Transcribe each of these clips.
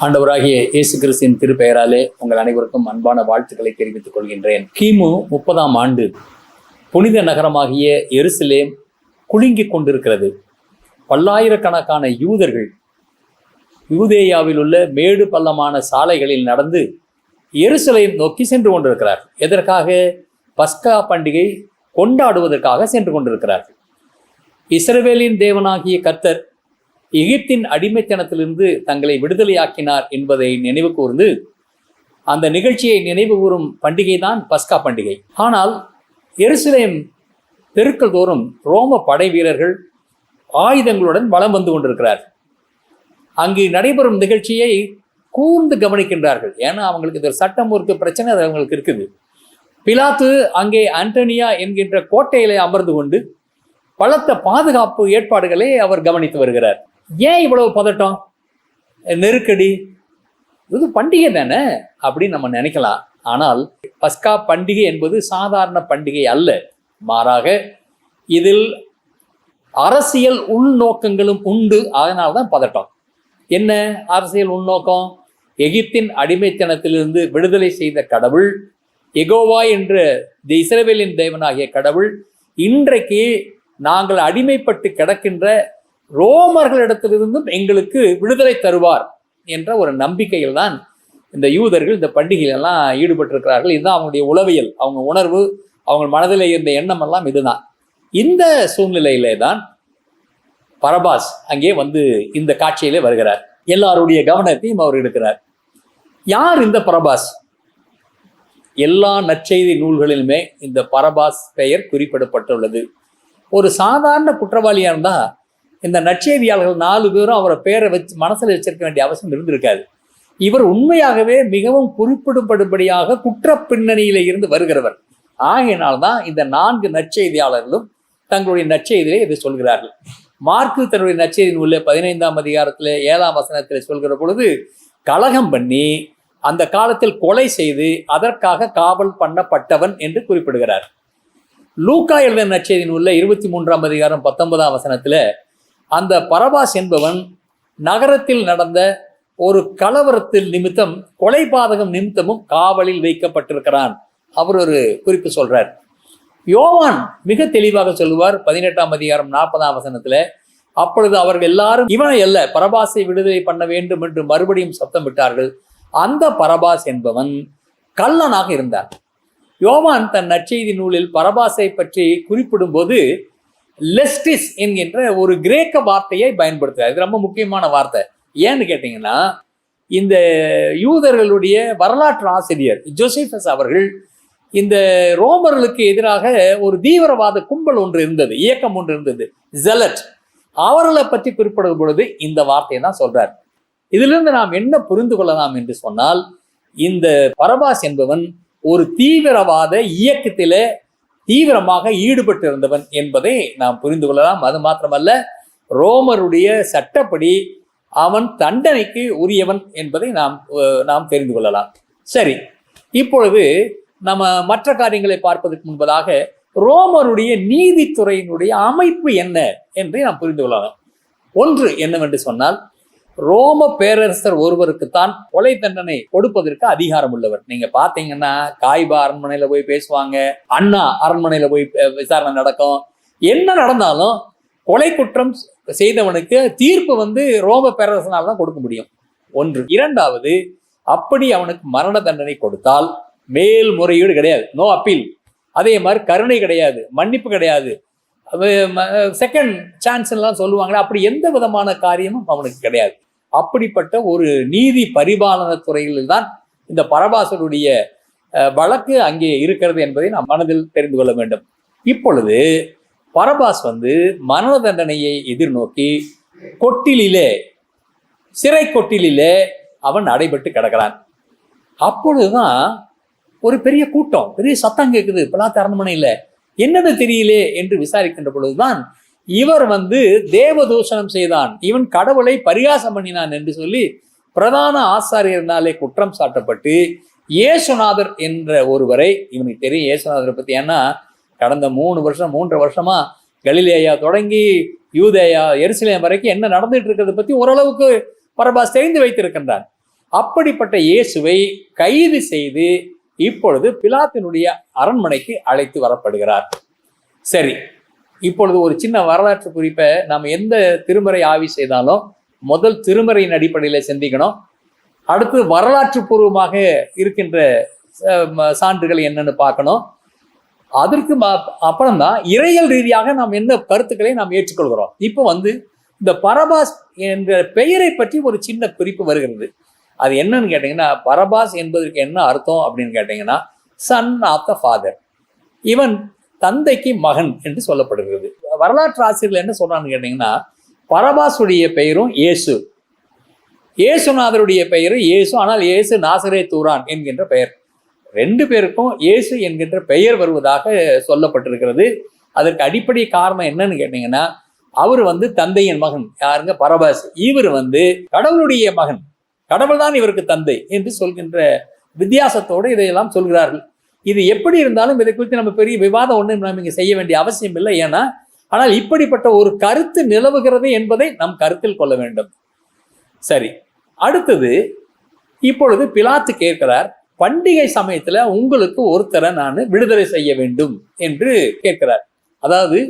ஆண்டவராகிய இயேசு கிறிஸ்துவின் திருப்பெயராலே உங்கள் அனைவருக்கும் அன்பான வாழ்த்துக்களை தெரிவித்துக் கொள்கின்றேன். கிமு 30ஆம் ஆண்டு புனித நகரமாகிய எருசலேம் குலுங்கிக் கொண்டிருக்கிறது. பல்லாயிரக்கணக்கான யூதர்கள் யூதேயாவில் உள்ள மேடு பள்ளமான சாலைகளில் நடந்து எருசலேம் நோக்கி சென்று கொண்டிருக்கிறார்கள். எதற்காக? பஸ்கா பண்டிகை கொண்டாடுவதற்காக சென்று கொண்டிருக்கிறார்கள். இஸ்ரவேலின் தேவனாகிய கர்த்தர் எகிப்தின் அடிமைத்தனத்திலிருந்து தங்களை விடுதலையாக்கினார் என்பதை நினைவு கூர்ந்து அந்த நிகழ்ச்சியை நினைவு கூறும் பண்டிகை தான் பஸ்கா பண்டிகை. ஆனால் எருசலேம் தெருக்கள் தோறும் ரோம படை வீரர்கள் ஆயுதங்களுடன் வலம் வந்து கொண்டிருக்கிறார்கள். அங்கு நடைபெறும் நிகழ்ச்சியை கூர்ந்து கவனிக்கின்றார்கள். ஏன்னா அவங்களுக்கு இது சட்டம் ஒரு பிரச்சனை அது அவங்களுக்கு இருக்குது. பிலாத்து அங்கே ஆண்டனியா என்கின்ற கோட்டையிலே அமர்ந்து கொண்டு பலத்த பாதுகாப்பு ஏற்பாடுகளை அவர் கவனித்து வருகிறார். ஏன் இவ்வளவு பதட்டம், நெருக்கடி? இது பண்டிகை தானே அப்படின்னு நம்ம நினைக்கலாம். ஆனால் பஸ்கா பண்டிகை என்பது சாதாரண பண்டிகை அல்ல. மாறாக இதில் அரசியல் உள்நோக்கங்களும் உண்டு. அதனால்தான் பதட்டம். என்ன அரசியல் உள்நோக்கம்? எகிப்தின் அடிமைத்தனத்திலிருந்து விடுதலை செய்த கடவுள் யெகோவா என்ற இஸ்ரவேலின் தேவனாகிய கடவுள் இன்றைக்கு நாங்கள் அடிமைப்பட்டு கிடக்கின்ற ரோமர்களிடத்திலிருந்தும் எங்களுக்கு விடுதலை தருவார் என்ற ஒரு நம்பிக்கையில் தான் இந்த யூதர்கள் இந்த பண்டிகையிலெல்லாம் ஈடுபட்டிருக்கிறார்கள். இதுதான் அவங்களுடைய உளவியல், அவங்க உணர்வு, அவங்க மனதில் இருந்த எண்ணம் எல்லாம் இதுதான். இந்த சூழ்நிலையிலே தான் பரபாஸ் அங்கே வந்து இந்த காட்சியிலே வருகிறார். எல்லாருடைய கவனத்தையும் அவர் எடுக்கிறார். யார் இந்த பரபாஸ்? எல்லா நற்செய்தி நூல்களிலுமே இந்த பரபாஸ் பெயர் குறிப்பிடப்பட்டுள்ளது. ஒரு சாதாரண குற்றவாளியா இருந்தா இந்த நற்செய்தியாளர்கள் 4 பேரும் அவரை பேரை வச்சு மனசுல வச்சிருக்க வேண்டிய அவசியம் இருந்திருக்காது. இவர் உண்மையாகவே மிகவும் குறிப்பிடப்படும்படியாக குற்ற பின்னணியில இருந்து வருகிறவர். ஆகையினால்தான் இந்த 4 நற்செய்தியாளர்களும் தங்களுடைய நற்செய்தியிலே இதை சொல்கிறார்கள். மார்க்கு தன்னுடைய நற்செய்தி நூலில் 15ஆம் அதிகாரத்தில் 7ஆம் வசனத்தில் சொல்கிற பொழுது கலகம் பண்ணி அந்த காலத்தில் கொலை செய்து அதற்காக காவல் பண்ணப்பட்டவன் என்று குறிப்பிடுகிறார். லூக்கா எழுதின நற்செய்தி நூலில் 23ஆம் அதிகாரம் 19ஆம் வசனத்தில் அந்த பரபாஸ் என்பவன் நகரத்தில் நடந்த ஒரு கலவரத்தில் நிமித்தம் கொலை பாதகம் நிமித்தமும் காவலில் வைக்கப்பட்டிருக்கிறான். அவர் ஒரு குறிப்பு சொல்றார். யோவான் மிக தெளிவாக சொல்லுவார் 18ஆம் அதிகாரம் 40ஆம் வசனத்துல, அப்பொழுது அவர்கள் எல்லாரும் இவனை அல்ல பரபாசை விடுதலை பண்ண வேண்டும் என்று மறுபடியும் சத்தம் விட்டார்கள். அந்த பரபாஸ் என்பவன் கள்ளனாக இருந்தான். யோவான் தன் நற்செய்தி நூலில் பரபாசை பற்றி குறிப்பிடும் போது லெஸ்டிஸ் என்கின்ற ஒரு கிரேக்க வார்த்தையை பயன்படுத்துகிறார். இது ரொம்ப முக்கியமான வார்த்தை. ஏன்னு கேட்டீங்கன்னா, இந்த யூதர்களுடைய வரலாற்று ஆசிரியர் ஜோசேபஸ் அவர்கள் இந்த ரோமர்களுக்கு எதிராக ஒரு தீவிரவாத கும்பல் ஒன்று இருந்தது, இயக்கம் ஒன்று இருந்தது, ஜெலட். அவர்களை பற்றி குறிப்பிடும் பொழுது இந்த வார்த்தையை தான் சொல்றார். இதிலிருந்து நாம் என்ன புரிந்து கொள்ளலாம் என்று சொன்னால், இந்த பரபாஸ் என்பவன் ஒரு தீவிரவாத இயக்கத்திலே தீவிரமாக ஈடுபட்டு இருந்தவன் என்பதை நாம் புரிந்து கொள்ளலாம். அது மாத்திரமல்ல, ரோமருடைய சட்டப்படி அவன் தண்டனைக்கு உரியவன் என்பதை நாம் தெரிந்து கொள்ளலாம். சரி, இப்பொழுது நம்ம மற்ற காரியங்களை பார்ப்பதற்கு முன்பதாக ரோமருடைய நீதித்துறையினுடைய அமைப்பு என்ன என்று நாம் புரிந்து கொள்ளலாம். ஒன்று என்னவென்று சொன்னால், ரோம பேரரசர் ஒருவருக்குத்தான் கொலை தண்டனை கொடுப்பதற்கு அதிகாரம் உள்ளவர். நீங்க பாத்தீங்கன்னா காய்பா அரண்மனையில போய் பேசுவாங்க, அண்ணா அரண்மனையில போய் விசாரணை நடக்கும். என்ன நடந்தாலும் கொலை குற்றம் செய்தவனுக்கு தீர்ப்பு ரோம பேரரசனால் தான் கொடுக்க முடியும். ஒன்று. இரண்டாவது, அப்படி அவனுக்கு மரண தண்டனை கொடுத்தால் மேல்முறையீடு கிடையாது, நோ அப்பீல். அதே மாதிரி கருணை கிடையாது, மன்னிப்பு கிடையாது, செகண்ட் சான்ஸ் எல்லாம் சொல்லுவாங்களே, அப்படி எந்த விதமான காரியமும் அவனுக்கு கிடையாது. அப்படிப்பட்ட ஒரு நீதி பரிபாலன துறையில் தான் இந்த பரபாசனுடைய வழக்கு அங்கே இருக்கிறது என்பதை நாம் மனதில் தெரிந்து கொள்ள வேண்டும். இப்பொழுது பரபாஸ் மரண தண்டனையை எதிர்நோக்கி கொட்டிலே, சிறை கொட்டிலே அவன் அடைபட்டு கிடக்கிறான். அப்பொழுதுதான் ஒரு பெரிய கூட்டம், பெரிய சத்தம் கேட்குது பிலாத்து அரண்மனையில. என்னது தெரியலே என்று விசாரிக்கின்ற பொழுதுதான் இவர் தேவதூஷணம் செய்தான், இவன் கடவுளை பரிகாசம் பண்ணினான் என்று சொல்லி பிரதான ஆசாரியர்னாலே குற்றம் சாட்டப்பட்டு இயேசுநாதர் என்ற ஒருவரை, இவனுக்கு தெரியும் இயேசுநாதரை பத்தி, ஏன்னா கடந்த 3.5 வருஷமா கலிலேயா தொடங்கி யூதேயா எருசலேம் வரைக்கும் என்ன நடந்துட்டு இருக்கிறத பத்தி ஓரளவுக்கு பரபாஸ் தெரிந்து வைத்திருக்கின்றான். அப்படிப்பட்ட இயேசுவை கைது செய்து இப்பொழுது பிலாத்தினுடைய அரண்மனைக்கு அழைத்து வரப்படுகிறார். சரி, இப்பொழுது ஒரு சின்ன வரலாற்று குறிப்பை நாம் எந்த திருமறை ஆய்வு செய்தாலும் முதல் திருமறையின் அடிப்படையில் சிந்திக்கணும். அடுத்து வரலாற்று பூர்வமாக இருக்கின்ற சான்றுகள் என்னன்னு பார்க்கணும். அதற்கு அப்புறம்தான் இறையல் ரீதியாக நாம் என்ன கருத்துக்களை நாம் ஏற்றுக்கொள்கிறோம். இப்போ இந்த பரபாஸ் என்ற பெயரை பற்றி ஒரு சின்ன குறிப்பு வருகிறது. அது என்னன்னு கேட்டீங்கன்னா, பரபாஸ் என்பதற்கு என்ன அர்த்தம் அப்படின்னு கேட்டீங்கன்னா, சன் ஆஃப் த ஃபாதர், இவன் தந்தைக்கு மகன் என்று சொல்லப்படுகிறது. வரலாற்று ஆசிரியர்கள் என்ன சொல்றான்னு கேட்டீங்கன்னா, பரபாசுடைய பெயரும் இயேசு, இயேசுநாதருடைய பெயரும் இயேசு, ஆனால் இயேசு நாசரேத்தூரான் என்கின்ற பெயர். ரெண்டு பேருக்கும் இயேசு என்கின்ற பெயர் வருவதாக சொல்லப்பட்டிருக்கிறது. அதற்கு அடிப்படை காரணம் என்னன்னு கேட்டீங்கன்னா, அவர் தந்தையின் மகன் யாருங்க, பரபாஸ். இவர் கடவுளுடைய மகன், கடவுள் தான் இவருக்கு தந்தை என்று சொல்கின்ற வித்தியாசத்தோடு இதையெல்லாம் சொல்கிறார்கள். இது எப்படி இருந்தாலும் இதை குறித்து நம்ம பெரிய விவாதம் ஒன்றும் நாம் இங்கே செய்ய வேண்டிய அவசியம் இல்லை. ஏன்னா ஆனால் இப்படிப்பட்ட ஒரு கருத்து நிலவுகிறது என்பதை நாம் கருத்தில் கொள்ள வேண்டும். சரி, அடுத்தது இப்பொழுது பிலாத்து கேட்கிறார், பண்டிகை சமயத்துல உங்களுக்கு ஒருத்தரை நான் விடுதலை செய்ய வேண்டும் என்று கேட்கிறார். அதாவது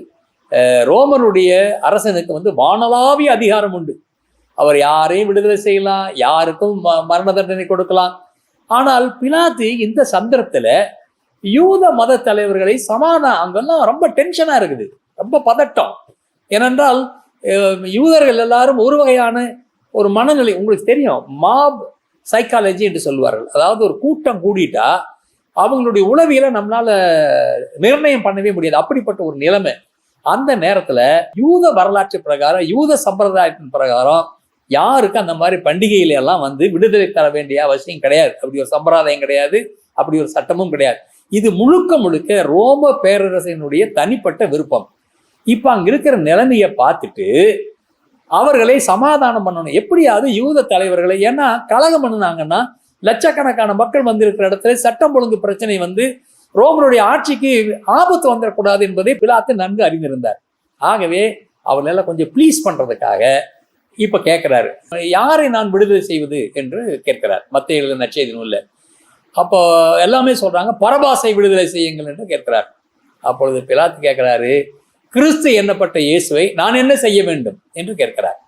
ரோமருடைய அரசனுக்கு வானளாவிய அதிகாரம் உண்டு. அவர் யாரையும் விடுதலை செய்யலாம், யாருக்கும் மரண தண்டனை கொடுக்கலாம். ஆனால் பிலாத்து இந்த சந்தர்ப்பத்துல யூத மத தலைவர்களை அங்கெல்லாம் ரொம்ப டென்ஷனா இருக்குது, ரொம்ப பதட்டம். ஏனென்றால் யூதர்கள் எல்லாரும் ஒரு வகையான ஒரு மனநிலை, உங்களுக்கு தெரியும், மாப் சைக்காலஜி என்று சொல்வார்கள். அதாவது ஒரு கூட்டம் கூடிட்டா அவங்களுடைய உளவியலை நம்மளால நிர்ணயம் பண்ணவே முடியாது. அப்படிப்பட்ட ஒரு நிலைமை. அந்த நேரத்துல யூத வரலாற்று பிரகாரம், யூத சம்பிரதாயத்தின் பிரகாரம் யாருக்கு அந்த மாதிரி பண்டிகையில எல்லாம் விடுதலை தர வேண்டிய அவசியம் கிடையாது. அப்படி ஒரு சம்பிரதாயம் கிடையாது, அப்படி ஒரு சட்டமும் கிடையாது. இது முழுக்க முழுக்க ரோம பேரரசினுடைய தனிப்பட்ட விருப்பம். இப்ப அங்க இருக்கிற நிலைமையை பார்த்துட்டு அவர்களை சமாதானம் பண்ணணும், எப்படியாவது யூத தலைவர்களை. ஏன்னா கலகம் பண்ணினாங்கன்னா லட்சக்கணக்கான மக்கள் வந்திருக்கிற இடத்துல சட்டம் ஒழுங்கு பிரச்சனை ரோமருடைய ஆட்சிக்கு ஆபத்து வந்துடக்கூடாது என்பதை பிலாத்து நன்கு அறிந்திருந்தார். ஆகவே அவர்களெல்லாம் கொஞ்சம் ப்ளீஸ் பண்றதுக்காக இப்ப கேட்கிறாரு, யாரை நான் விடுதலை செய்வது என்று கேட்கிறார். மத்திய எழுதின நற்செய்தி நூல்ல அப்போ எல்லாமே சொல்றாங்க, பரபாசை விடுதலை செய்யுங்கள் என்று கேட்கிறார். அப்பொழுது பிலாத்து கேட்கிறாரு, கிறிஸ்து எண்ணப்பட்ட இயேசுவை நான் என்ன செய்ய வேண்டும் என்று கேட்கிறார்.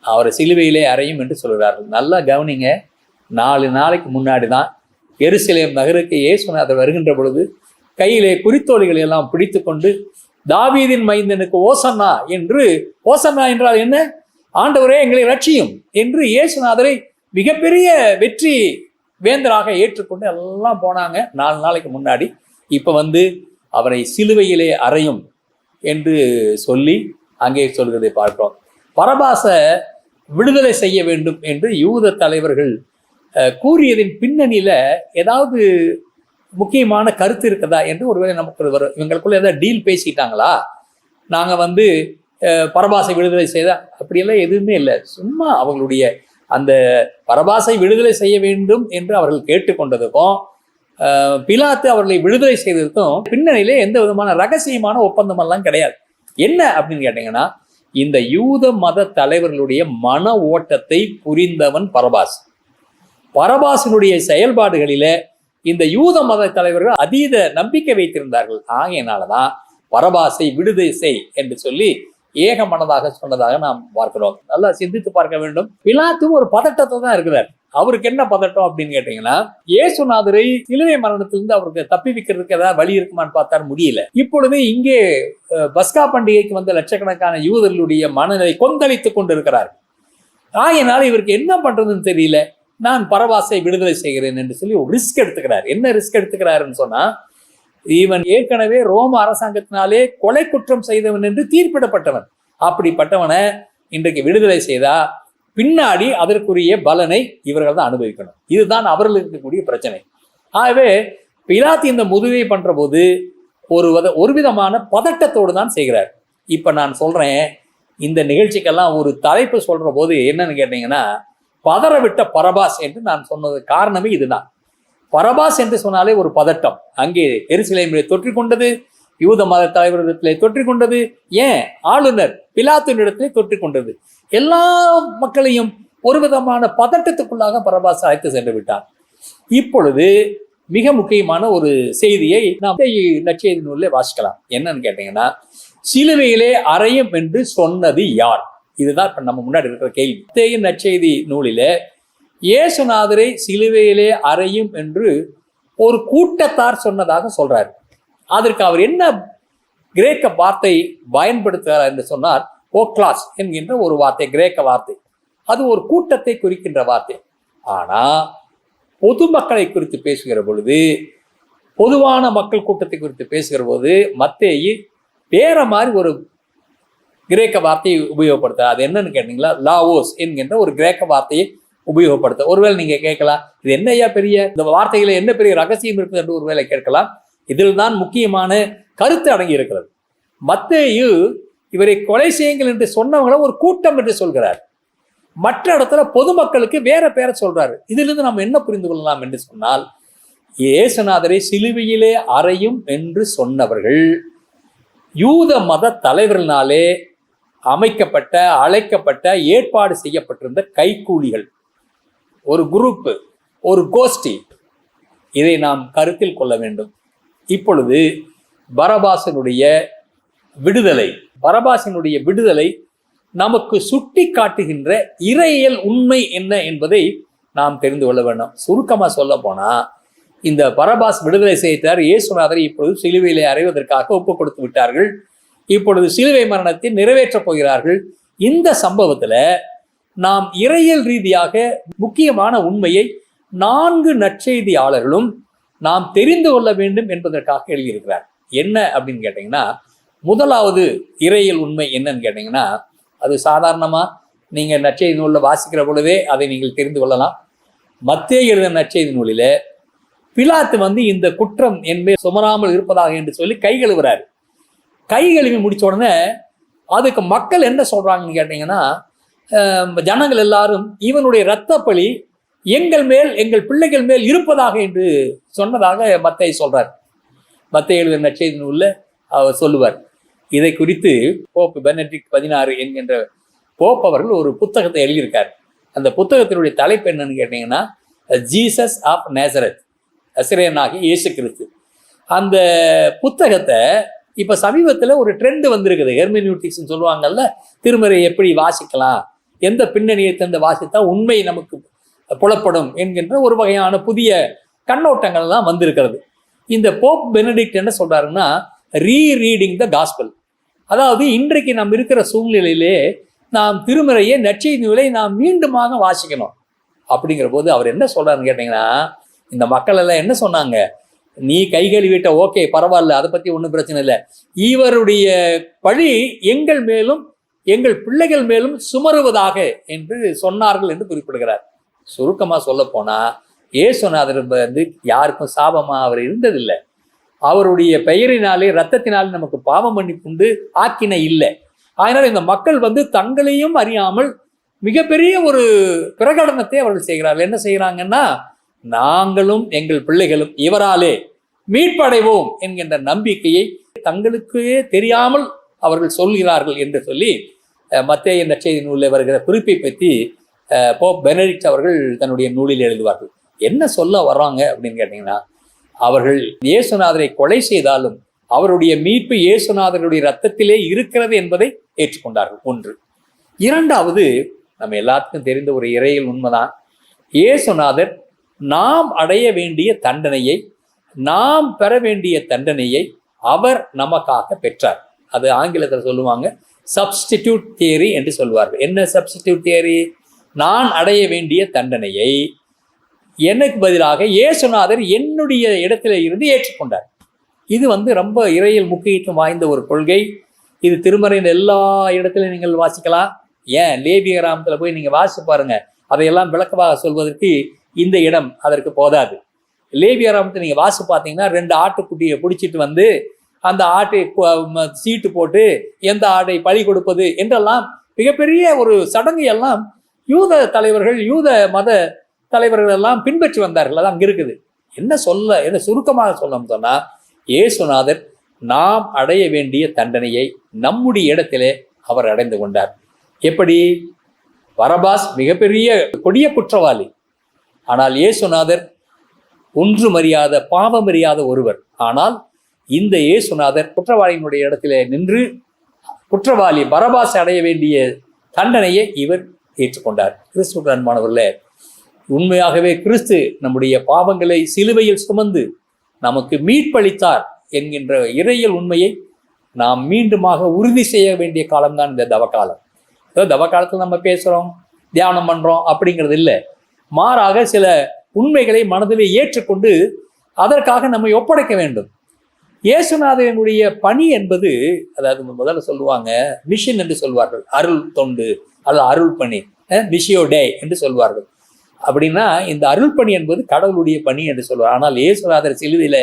அவரை சிலுவையிலே அறையும் என்று சொல்கிறார்கள். நல்லா கவனிங்க, 4 நாளைக்கு முன்னாடி தான் எருசலேம் நகருக்கு இயேசுநாதர் வருகின்ற பொழுது கையிலே குறித்தோலிகளை எல்லாம் பிடித்து கொண்டு தாவீதின் மைந்தனுக்கு ஓசன்னா என்று, ஓசன்னா என்றால் என்ன, ஆண்டவரே எங்களை ரட்சியும் என்று இயேசுநாதரை மிகப்பெரிய வெற்றி வேந்தராக ஏற்றுக்கொண்டு எல்லாம் போனாங்க 4 நாளைக்கு முன்னாடி. இப்ப அவரை சிலுவையிலே அறையும் என்று சொல்லி அங்கே சொல்கிறதை பார்க்கிறோம். பரபாசை விடுதலை செய்ய வேண்டும் என்று யூத தலைவர்கள் கூறியதின் பின்னணியில ஏதாவது முக்கியமான கருத்து இருக்குதா என்று ஒருவேளை நமக்கு வரும். இவங்களுக்குள்ள ஏதாவது டீல் பேசிட்டாங்களா, நாங்க பரபாசை விடுதலை செய்த, அப்படியெல்லாம் எதுவுமே இல்லை. சும்மா அவங்களுடைய அந்த பரபாசை விடுதலை செய்ய வேண்டும் என்று அவர்கள் கேட்டுக்கொண்டதுக்கும் பிலாத்து அவர்களை விடுதலை செய்ததுக்கும் பின்னணியிலே எந்த விதமான ரகசியமான ஒப்பந்தம் எல்லாம் கிடையாது. என்ன அப்படின்னு கேட்டீங்கன்னா, இந்த யூத மத தலைவர்களுடைய மன ஓட்டத்தை புரிந்தவன் பரபாஸ். பரபாசினுடைய செயல்பாடுகளில இந்த யூத மத தலைவர்கள் அதீத நம்பிக்கை வைத்திருந்தார்கள். ஆகையினாலதான் பரபாசை விடுதலை செய் என்று சொல்லி ஏக மனதாக சொன்னதாக நாம் பார்க்கிறோம். நல்லா சிந்தித்து பார்க்க வேண்டும். பிலாத்தும் ஒரு பதட்டத்தை தான் இருக்கிறார். அவருக்கு என்ன பதட்டம் அப்படின்னு கேட்டீங்கன்னா, இயேசுநாதரை சிலுவை மரணத்திலிருந்து அவருக்கு தப்பி வைக்கிறதுக்கு ஏதாவது வழி இருக்குமான்னு பார்த்தார், முடியல. இப்பொழுது இங்கே பஸ்கா பண்டிகைக்கு வந்த லட்சக்கணக்கான யூதர்களுடைய மனநிலை கொந்தளித்துக் கொண்டிருக்கிறார். ஆகையினால இவருக்கு என்ன பண்றதுன்னு தெரியல. நான் பரபாசை விடுதலை செய்கிறேன் என்று சொல்லி ஒரு ரிஸ்க் எடுத்துக்கிறார். என்ன ரிஸ்க் எடுத்துக்கிறாருன்னு சொன்னா, இவன் ஏற்கனவே ரோம அரசாங்கத்தினாலே கொலை குற்றம் செய்தவன் என்று தீர்ப்பிடப்பட்டவன். அப்படிப்பட்டவனை இன்றைக்கு விடுதலை செய்தா பின்னாடி அதற்குரிய பலனை இவர்கள் தான் அனுபவிக்கணும். இதுதான் அவர்கள் இருக்கக்கூடிய பிரச்சனை. ஆகவே பிலாத்து இந்த முதுவை பண்ற போது ஒரு விதமான பதட்டத்தோடு தான் செய்கிறார். இப்ப நான் சொல்றேன், இந்த நிகழ்ச்சிக்கெல்லாம் ஒரு தலைப்பு சொல்ற போது என்னன்னு கேட்டீங்கன்னா, பதறவிட்ட பரபாஸ் என்று நான் சொன்னது காரணமே இதுதான். பரபாஸ் என்று சொன்னாலே ஒரு பதட்டம் அங்கே எருசலேமிலே தொற்றிக்கொண்டது, யூத மத தலைவரிடத்திலே தொற்றிக்கொண்டது, ஏன் ஆளுநர் பிலாத்தினிடத்திலே தொற்றிக்கொண்டது. எல்லா மக்களையும் ஒரு விதமான பதட்டத்துக்குள்ளாக பரபாஸ் அழைத்து சென்று விட்டார். இப்பொழுது மிக முக்கியமான ஒரு செய்தியை நாம் நற்செய்தி நூலில் வாசிக்கலாம். என்னன்னு கேட்டீங்கன்னா, சிலுவையிலே அறையும் என்று சொன்னது யார்? இதுதான் இப்ப நம்ம முன்னாடி இருக்கிற கேள்வி. மத்தேயு நற்செய்தி நூலிலே இயேசுநாதரை சிலுவையிலே அறையும் என்று ஒரு கூட்டத்தார் சொன்னதாக சொல்றாரு. அதற்கு அவர் என்ன கிரேக்க வார்த்தை பயன்படுத்துகிறார் என்று சொன்னார், ஓக்லாஸ் என்கின்ற ஒரு வார்த்தை, கிரேக்க வார்த்தை. அது ஒரு கூட்டத்தை குறிக்கின்ற வார்த்தை. ஆனா பொதுமக்களை குறித்து பேசுகிற பொழுது, பொதுவான மக்கள் கூட்டத்தை குறித்து பேசுகிற போது மத்தேயு வேற மாதிரி ஒரு கிரேக்க வார்த்தையை உபயோகப்படுத்த. அது என்னன்னு கேட்டீங்களா, லாவோஸ் என்கின்ற ஒரு கிரேக்க வார்த்தையை உபயோகப்படுத்த. ஒருவேளை நீங்க கேட்கலாம், இது என்னையா பெரிய இந்த வார்த்தைகளை என்ன பெரிய ரகசியம் இருக்குது என்று ஒருவேளை கேட்கலாம். இதில் தான் முக்கியமான கருத்து அடங்கி இருக்கிறது. மத்தேயு இவரை கொலை செய்யுங்கள் என்று சொன்னவங்களை ஒரு கூட்டம் என்று சொல்கிறார். மற்ற இடத்துல பொதுமக்களுக்கு வேற பேரை சொல்றாரு. இதிலிருந்து நம்ம என்ன புரிந்து கொள்ளலாம் என்று சொன்னால், இயேசுநாதரை சிலுவையிலே அறையும் என்று சொன்னவர்கள் யூத மத தலைவர்களினாலே அமைக்கப்பட்ட, அழைக்கப்பட்ட, ஏற்பாடு செய்யப்பட்டிருந்த கைக்கூலிகள், ஒரு குரூப், ஒரு கோஷ்டி. இதை நாம் கருத்தில் கொள்ள வேண்டும். இப்பொழுது பரபாசனுடைய விடுதலை நமக்கு சுட்டி காட்டுகின்ற இறையியல் உண்மை என்ன என்பதை நாம் தெரிந்து கொள்ள வேண்டும். சுருக்கமா சொல்ல போனா, இந்த பரபாஸ் விடுதலை செய்தார். இயேசுநாதரை இப்பொழுது சிலுவையிலே அறைவதற்காக ஒப்பு கொடுத்து விட்டார்கள். இப்பொழுது சிலுவை மரணத்தை நிறைவேற்றப் போகிறார்கள். இந்த சம்பவத்துல நாம் இறையியல் ரீதியாக முக்கியமான உண்மையை 4 நற்செய்தியாளர்களும் நாம் தெரிந்து கொள்ள வேண்டும் என்பதற்காக எழுதியிருக்கிறார். என்ன அப்படின்னு கேட்டீங்கன்னா, முதலாவது இறையியல் உண்மை என்னன்னு கேட்டீங்கன்னா, அது சாதாரணமா நீங்க நற்செய்தி நூலில் வாசிக்கிற பொழுதே அதை நீங்கள் தெரிந்து கொள்ளலாம். மத்தேயு எழுதின நற்செய்தி நூலிலே பிலாத்து இந்த குற்றம் என்பே சுமராமல் இருப்பதாக என்று சொல்லி கை கழுவுறாரு. கை கழுவி முடிச்ச உடனே அதுக்கு மக்கள் என்ன சொல்றாங்கன்னு கேட்டீங்கன்னா, ஜனங்கள் எல்லாரும் இவனுடைய இரத்த பழி எங்கள் மேல், எங்கள் பிள்ளைகள் மேல் இருப்பதாக என்று சொன்னதாக மத்தேயு சொல்றார். மத்தேயு எழுதின நற்செய்தி நூலில் அவர் சொல்லுவார். இதை குறித்து போப் பெனடிக்ட் 16 என்கின்ற போப் அவர்கள் ஒரு புத்தகத்தை எழுதியிருக்கார். அந்த புத்தகத்தினுடைய தலைப்பு என்னன்னு கேட்டீங்கன்னா, ஜீசஸ் ஆஃப் நேசரத், நசரேயனாகிய இயேசு கிறிஸ்து. அந்த புத்தகத்தை இப்ப சமீபத்துல ஒரு ட்ரெண்ட் வந்திருக்குது. ஹெர்மெனியூட்டிக்ஸ் சொல்லுவாங்கல்ல, திருமறை எப்படி வாசிக்கலாம், எந்த பின்னணியை தந்து வாசித்தா உண்மை நமக்கு புலப்படும் என்கின்ற ஒரு வகையான புதிய கண்ணோட்டங்கள் தான் வந்திருக்கிறது. இந்த போப் பெனடிக்ட் என்ன சொல்றாருன்னா, ரீரீடிங் த காஸ்பல். அதாவது இன்றைக்கு நாம் இருக்கிற சூழ்நிலையிலே நாம் திருமறையை, நற்செய்தி நூலை நாம் மீண்டுமாக வாசிக்கணும். அப்படிங்கிற போது அவர் என்ன சொல்றாருன்னு கேட்டீங்கன்னா, இந்த மக்கள் எல்லாம் என்ன சொன்னாங்க, நீ கை கழுவிட்ட, ஓகே பரவாயில்ல, அதை பத்தி ஒன்றும் பிரச்சனை இல்லை, இவருடைய பழி எங்கள் மேலும் எங்கள் பிள்ளைகள் மேலும் சுமருவதாக என்று சொன்னார்கள் என்று குறிப்பிடுகிறார். சுருக்கமா சொல்ல போனா, இயேசுநாதர் யாருக்கும் சாபமா அவர் இருந்ததில்லை. அவருடைய பெயரினாலே, இரத்தத்தினாலே நமக்கு பாவம் பண்ணி கொண்டு ஆக்கினை இல்லை. அதனால இந்த மக்கள் தங்களையும் அறியாமல் மிகப்பெரிய ஒரு பிரகடனத்தை அவர்கள் செய்கிறார்கள். என்ன செய்கிறாங்கன்னா, நாங்களும் எங்கள் பிள்ளைகளும் இவராலே மீட்படைவோம் என்கின்ற நம்பிக்கையை தங்களுக்கே தெரியாமல் அவர்கள் சொல்கிறார்கள் என்று சொல்லி மத்தேயு நற்செய்தி நூலில் வருகிற குறிப்பை பற்றி போப் பெனடிக்ட் அவர்கள் தன்னுடைய நூலில் எழுதுவார்கள். என்ன சொல்ல வர்றாங்க அப்படின்னு கேட்டீங்கன்னா, அவர்கள் இயேசுநாதரை கொலை செய்தாலும் அவருடைய மீட்பு இயேசுநாதருடைய இரத்தத்திலே இருக்கிறது என்பதை ஏற்றுக்கொண்டார்கள். ஒன்று. இரண்டாவது, நம்ம எல்லாத்துக்கும் தெரிந்த ஒரு இறையியல் உண்மைதான். இயேசுநாதர் நாம் அடைய வேண்டிய தண்டனையை, நாம் பெற வேண்டிய தண்டனையை அவர் நமக்காக பெற்றார். அது ஆங்கிலத்தில் சொல்லுவாங்க சப்ஸ்டிடியூட் தியரி என்று சொல்வார்கள். என்ன சப்ஸ்டிடியூட் தியரி? நான் அடைய வேண்டிய தண்டனையை எனக்கு பதிலாக இயேசுநாதர் என்னுடைய இடத்துல இருந்து ஏற்றுக்கொண்டார். இது ரொம்ப இறையியல் முக்கியத்துவம் வாய்ந்த ஒரு கொள்கை. இது திருமறையின் எல்லா இடத்துலையும் நீங்கள் வாசிக்கலாம். ஏன் லேவியராமத்தில் போய் நீங்கள் வாசிச்சு பாருங்க, அதையெல்லாம் விளக்கமாக சொல்வதற்கு இந்த இடம் அதற்கு போதாது. லேவியராமத்தை நீங்கள் வாசி பார்த்தீங்கன்னா, 2 ஆட்டுக்குட்டியை பிடிச்சிட்டு அந்த ஆட்டை சீட்டு போட்டு எந்த ஆட்டை பலி கொடுப்பது என்றெல்லாம் மிகப்பெரிய ஒரு சடங்கு எல்லாம் யூத தலைவர்கள், யூத மத தலைவர்கள் எல்லாம் பின்பற்றி வந்தார்கள். அது அங்க இருக்குது. என்ன சுருக்கமாக சொல்லணும்னு சொன்னா, இயேசுநாதர் நாம் அடைய வேண்டிய தண்டனையை நம்முடைய இடத்திலே அவர் அடைந்து கொண்டார். எப்படி? பரபாஸ் மிகப்பெரிய கொடிய குற்றவாளி. ஆனால் இயேசுநாதர் ஒன்றுமறியாத பாவமறியாத ஒருவர். ஆனால் இந்த இயேசுநாதர் குற்றவாளியினுடைய இடத்திலே நின்று குற்றவாளி பரபாஸ் அடைய வேண்டிய தண்டனையை இவர் ஏற்றுக்கொண்டார். கிறிஸ்துவுக்கு அன்பானவர்களே, உண்மையாகவே கிறிஸ்து நம்முடைய பாவங்களை சிலுவையில் சுமந்து நமக்கு மீட்பளித்தார் என்கின்ற இறையியல் உண்மையை நாம் மீண்டுமாக உறுதி செய்ய வேண்டிய காலம்தான் இந்த தவக்காலம். தவக்காலத்தில் நம்ம பேசுகிறோம், தியானம் பண்ணுறோம் அப்படிங்கிறது இல்லை. மாறாக சில உண்மைகளை மனதிலே ஏற்றுக்கொண்டு அதற்காக நம்மை ஒப்படைக்க வேண்டும். இயேசுநாதனுடைய பணி என்பது, அதாவது முதல்ல சொல்லுவாங்க மிஷன் என்று சொல்வார்கள், அருள் தொண்டு அல்லது அருள் பணி, மிஷியோ டே என்று சொல்வார்கள். அப்படின்னா இந்த அருள் பணி என்பது கடவுளுடைய பணி என்று சொல்வார். ஆனால் இயேசுநாதர் சிலுவையில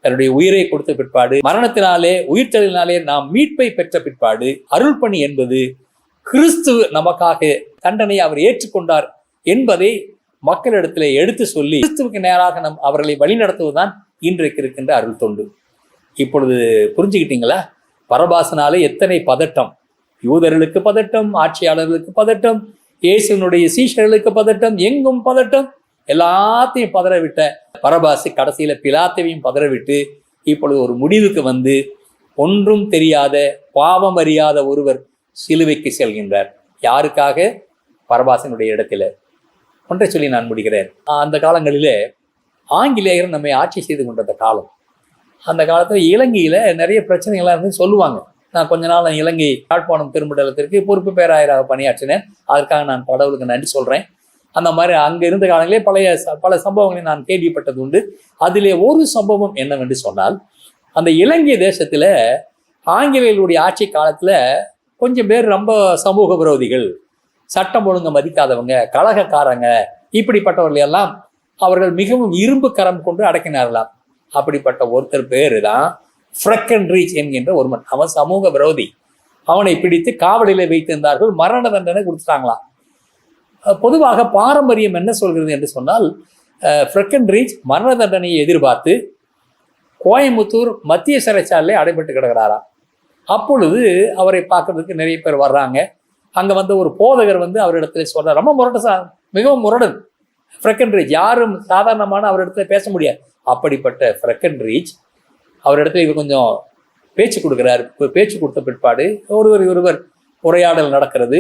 தன்னுடைய உயிரை கொடுத்த பிற்பாடு, மரணத்தினாலே உயிர்த்தெழுதலினாலே நாம் மீட்பை பெற்ற பிற்பாடு, அருள் பணி என்பது கிறிஸ்து நமக்காக தண்டனை அவர் ஏற்றுக்கொண்டார் என்பதை மக்களிடத்தில் எடுத்து சொல்லி கிறிஸ்துவுக்கு நேராக அவர்களை வழிநடத்துவதுதான் இன்றைக்கு இருக்கின்ற அருள் தொண்டு. இப்பொழுது புரிஞ்சுக்கிட்டீங்களா? பரபாசனாலே எத்தனை பதட்டம், யூதர்களுக்கு பதட்டம், ஆட்சியாளர்களுக்கு பதட்டம், இயேசுனுடைய சீஷர்களுக்கு பதட்டம், எங்கும் பதட்டம். எல்லாத்தையும் பதறவிட்ட பரபாசு கடைசியில பிலாத்தையும் பதறவிட்டு இப்பொழுது ஒரு முடிவுக்கு வந்து ஒன்றும் தெரியாத பாவம் அறியாத ஒருவர் சிலுவைக்கு செல்கின்றார். யாருக்காக? பரபாசனுடைய இடத்துல. ஒன்றை சொல்லி நான் முடிக்கிறேன். அந்த காலங்களிலே ஆங்கிலேயர் நம்மை ஆட்சி செய்து கொண்ட காலம். அந்த காலத்தில் இலங்கையில் நிறைய பிரச்சனைகள்லாம் இருந்து சொல்லுவாங்க. நான் கொஞ்ச நாள் இலங்கை யாழ்ப்பாணம் திருமண்டலத்திற்கு பொறுப்பு பேராயராக பணியாற்றினேன். அதற்காக நான் கடவுளுக்கு நன்றி சொல்கிறேன். அந்த மாதிரி அங்கே இருந்த காலங்களே பல சம்பவங்களை நான் கேள்விப்பட்டது உண்டு. அதிலே ஒரு சம்பவம் என்னவென்று சொன்னால், அந்த இலங்கை தேசத்தில் ஆங்கிலேயர்களுடைய ஆட்சி காலத்தில் கொஞ்சம் பேர் ரொம்ப சமூக விரோதிகள், சட்டம் ஒழுங்கு மதிக்காதவங்க, கலகக்காரங்க, இப்படிப்பட்டவர்கள் எல்லாம் அவர்கள் மிகவும் இரும்பு கரம் கொண்டு அடக்கினார்களாம். அப்படிப்பட்ட ஒருத்தர் பேரு தான் ஃப்ரெக்கன்ரிச் என்கின்ற ஒருவன். அவன் சமூக விரோதி. அவனை பிடித்து காவலில் வைத்திருந்தார்கள். மரண தண்டனை கொடுத்துட்டாங்களாம். பொதுவாக பாரம்பரியம் என்ன சொல்கிறது என்று சொன்னால், ஃப்ரெக்கன்ரிச் மரண தண்டனையை எதிர்பார்த்து கோயம்புத்தூர் மத்திய சிறைச்சாலையில் அடைபட்டு கிடக்கிறாராம். அப்பொழுது அவரை பார்க்கறதுக்கு நிறைய பேர் வர்றாங்க. அங்கே வந்து ஒரு போதகர் வந்து அவரிடத்துல சொல்றார், ரொம்ப மிகவும் முரடன் ஃப்ரெக்கன்ரிச், யாரும் சாதாரணமான அவரிடத்துல பேச முடியாது. அப்படிப்பட்ட ஃப்ரெக்கன்ரிச் அவரிடத்துல இவர் கொஞ்சம் பேச்சு கொடுக்குறாரு. பேச்சு கொடுத்த பிற்பாடு ஒருவர் உரையாடல் நடக்கிறது.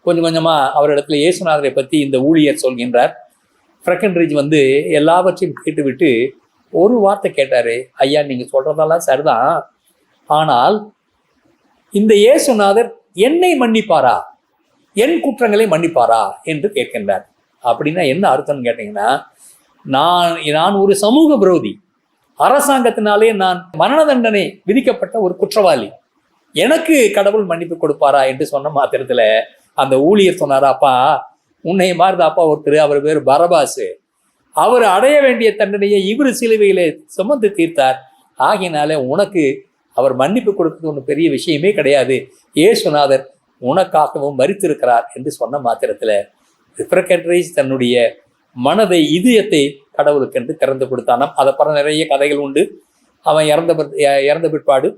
கொஞ்சம் கொஞ்சமாக அவரிடத்துல இயேசுநாதரை பற்றி இந்த ஊழியர் சொல்கின்றார். ஃப்ரெக்கன்ரிச் வந்து எல்லாவற்றையும் கேட்டுவிட்டு ஒரு வார்த்தை கேட்டார், ஐயா நீங்கள் சொல்கிறதெல்லாம் சரிதான், ஆனால் இந்த இயேசுநாதர் என்னை மன்னிப்பாரா, என் குற்றங்களை மன்னிப்பாரா என்று கேட்கின்றார். அப்படின்னா என்ன அர்த்தம்னு கேட்டிங்கன்னா, நான் ஒரு சமூக விரோதி, அரசாங்கத்தினாலே நான் மரண தண்டனை விதிக்கப்பட்ட ஒரு குற்றவாளி, எனக்கு கடவுள் மன்னிப்பு கொடுப்பாரா என்று சொன்ன மாத்திரத்தில் அந்த ஊழியர் சொன்னாரா, அப்பா உன்னை மாதிரிதாப்பா ஒருத்தர், அவர் பேர் பரபாசு, அவர் அடைய வேண்டிய தண்டனையை இவர் சிலுவையிலே சுமந்து தீர்த்தார், ஆகினாலே உனக்கு அவர் மன்னிப்பு கொடுக்கிறது ஒன்று பெரிய விஷயமே கிடையாது, இயேசுநாதர் உனக்காகவும் மரித்திருக்கிறார் என்று சொன்ன மாத்திரத்தில் ஃப்ரெக்கன்ரிச் தன்னுடைய மனதை, இதயத்தை கடவுளுக்கு என்று திறந்து கொடுத்தானாம். அதை பல நிறைய கதைகள் உண்டு. அவன் இறந்த பிற்பாடு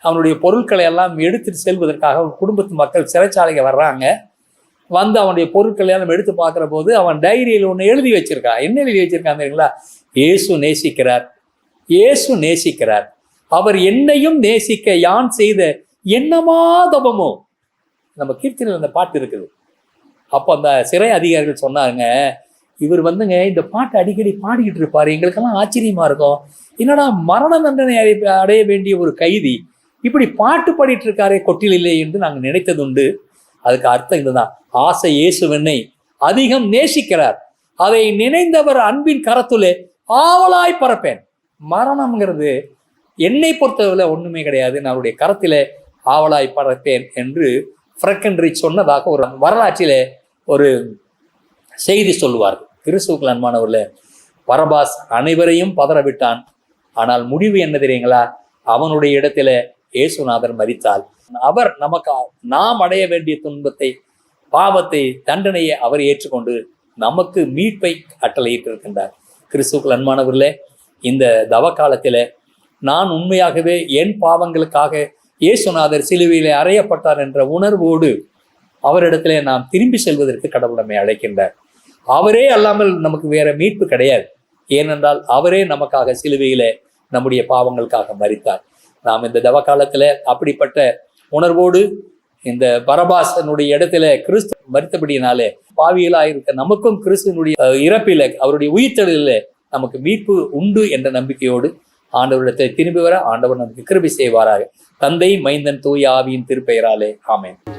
அவனுடைய பொருட்களை எல்லாம் எடுத்துட்டு செல்வதற்காக குடும்பத்து மக்கள் சிறைச்சாலைக்கு வர்றாங்க. வந்து அவனுடைய பொருட்களை எல்லாம் எடுத்து பார்க்குற போது அவன் டைரியில் ஒன்று எழுதி வச்சிருக்கான். என்ன எழுதி வச்சிருக்கான் தெரியுங்களா? இயேசு நேசிக்கிறார், இயேசு நேசிக்கிறார், அவர் என்னையும் நேசிக்க யான் செய்த என்னமா தபமோ. நம்ம கீர்த்தனையில் அந்த பாட்டு இருக்குது. அப்போ அந்த சிறை அதிகாரிகள் சொன்னாங்க, இவர் வந்துங்க இந்த பாட்டு அடிக்கடி பாடிக்கிட்டு இருப்பாரு, எங்களுக்கெல்லாம் ஆச்சரியமா இருக்கும், என்னடா மரண தண்டனை அடைய வேண்டிய ஒரு கைதி இப்படி பாட்டு பாடிட்டு இருக்காரே கொட்டிலே என்று நாங்கள் நினைத்ததுண்டு. அதுக்கு அர்த்தம் இதுதான், ஆசை இயேசுவென்னை அதிகம் நேசிக்கிறார், அதை நினைந்தவர் அன்பின் கரத்துலே ஆவலாய் பறப்பேன். மரணம்ங்கிறது என்னை பொறுத்தவரை ஒண்ணுமே கிடையாது, நான் அவருடைய கரத்திலே ஆவலாய் பறப்பேன் என்று ஃப்ரெக்கன்ரிச் சொன்னதாக ஒரு வரலாற்றிலே ஒரு செய்தி சொல்லுவார்கள். கிறிஸ்துவுக்கு அன்பானவர்களே, பரபாஸ் அனைவரையும் பதறவிட்டான். ஆனால் முடிவு என்ன தெரியுங்களா? அவனுடைய இடத்துல இயேசுநாதர் மரித்தால் அவர் நமக்கு நாம் அடைய வேண்டிய துன்பத்தை, பாவத்தை, தண்டனையை அவர் ஏற்றுக்கொண்டு நமக்கு மீட்பை கட்டளையிட்டிருக்கின்றார். கிறிஸ்துவுக்கு அன்பானவர்களே, இந்த தவ காலத்தில நான் உண்மையாகவே என் பாவங்களுக்காக இயேசுநாதர் சிலுவையிலே அறையப்பட்டார் என்ற உணர்வோடு அவரிடத்திலே நாம் திரும்பி செல்வதற்கு கடவுள் நம்மை அழைக்கின்றார். அவரே அல்லாமல் நமக்கு வேற மீட்பு கிடையாது. ஏனென்றால் அவரே நமக்காக சிலுவையிலே நம்முடைய பாவங்களுக்காக மரித்தார். நாம் இந்த தவ காலத்துல அப்படிப்பட்ட உணர்வோடு இந்த பரபாசனுடைய இடத்துல கிறிஸ்து மரித்தபடியினாலே பாவியலாயிருக்க நமக்கும் கிறிஸ்துவனுடைய இறப்பில அவருடைய உயிர்த்தெழுதலில நமக்கு மீட்பு உண்டு என்ற நம்பிக்கையோடு ஆண்டவரிடத்தை திரும்பி வர ஆண்டவர் நமக்கு கிருபை செய்வாராக. தந்தை, மைந்தன், தூய ஆவியின் திருப்பெயராலே ஆமென்.